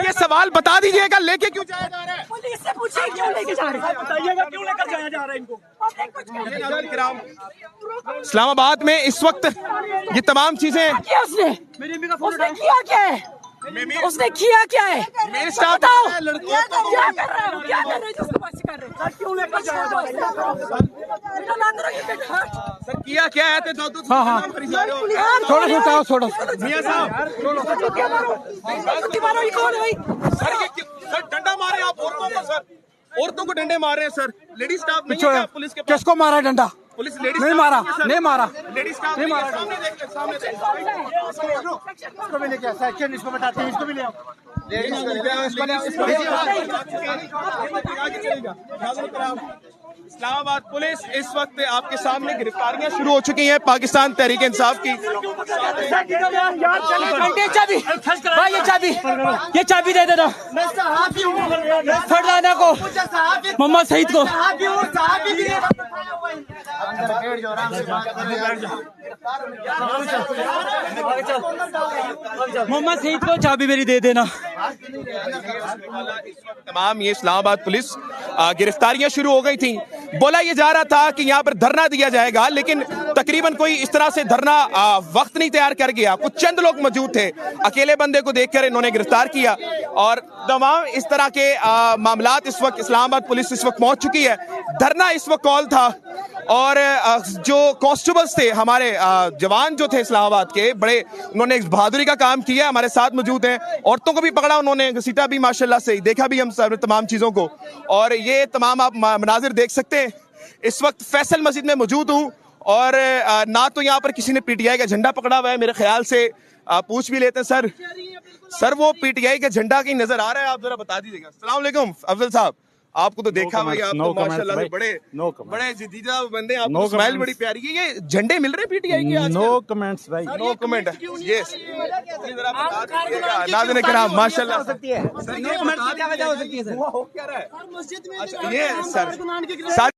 ये सवाल बता दीजिएगा, लेके क्यों जाया जा रहा है? पुलिस से पूछिए क्यों लेके जा रहे हैं, बताइएगा क्यों लेकर जाया जा रहा है इनको। इस्लामाबाद में इस वक्त ये तमाम चीजें क्या उसने किया क्या है, उसने किया क्या है, मेरे साथ बताओ लड़कियों क्या कर रहे हो, क्या कर रहे हो जिसको बस कर रहे हो, क्यों लेकर जाया जा रहा है, सर किया क्या है? तो हाँ। छोड़ो मियां साहब मारो, ये कौन है भाई? सर डंडा मारे आप औरतों को, सर औरतों को डंडे मार रहे हैं सर। लेडीज स्टाफ नहीं है क्या पुलिस के पास? किसको मारा डंडा? पुलिस लेडीज नहीं मारा, नहीं मारा, लेडीज स्टाफ नहीं मारा। सामने देख, सामने देख। इसको भी लेके सेक्शन, इसको बताते हैं, इसको भी ले आओ। इस्लामाबाद पुलिस इस वक्त आपके सामने गिरफ्तारियां शुरू हो चुकी हैं पाकिस्तान तहरीक इंसाफ की। चाबी भाई, ये चाबी दे देना फरदाना को, मोहम्मद सईद को। मोहम्मद सईद को चाबी मेरी दे देना। तमाम ये इस्लामाबाद पुलिस गिरफ्तारियां शुरू हो गई थी। बोला ये जा रहा था कि यहाँ पर धरना दिया जाएगा, लेकिन तकरीबन कोई इस तरह से धरना वक्त नहीं तैयार कर गया। कुछ चंद लोग मौजूद थे, अकेले बंदे को देखकर इन्होंने गिरफ्तार किया और तमाम इस तरह के मामलात इस वक्त इस्लामाबाद पुलिस इस वक्त पहुंच चुकी है। धरना इस वक्त कॉल था और जो कांस्टेबल्स थे, हमारे जवान जो थे इस्लामाबाद के, बड़े उन्होंने एक बहादुरी का काम किया, हमारे साथ मौजूद हैं। औरतों को भी पकड़ा उन्होंने, घसीटा भी माशाल्लाह से, देखा भी हम सब तमाम चीज़ों को। और ये तमाम आप मनाजिर देख सकते हैं। इस वक्त फैसल मस्जिद में मौजूद हूँ और ना तो यहाँ पर किसी ने पीटीआई का झंडा पकड़ा हुआ है, मेरे ख्याल से पूछ भी लेते हैं सर वो पीटीआई का झंडा कहीं नजर आ रहा है? आप जरा बता दीजिएगा। अस्सलाम वालेकुम अफजल साहब, आपको तो देखा भाई, आप तो माशाल्लाह से बड़े जीजा बंदे, आपको स्माइल बड़ी प्यारी है। ये झंडे मिल रहे हैं पीटीआई के आज? नो कमेंट्स भाई, नो कमेंट। यस नाज़रीन किराम माशाल्लाह, क्या वजह हो सकती है सर? ये सर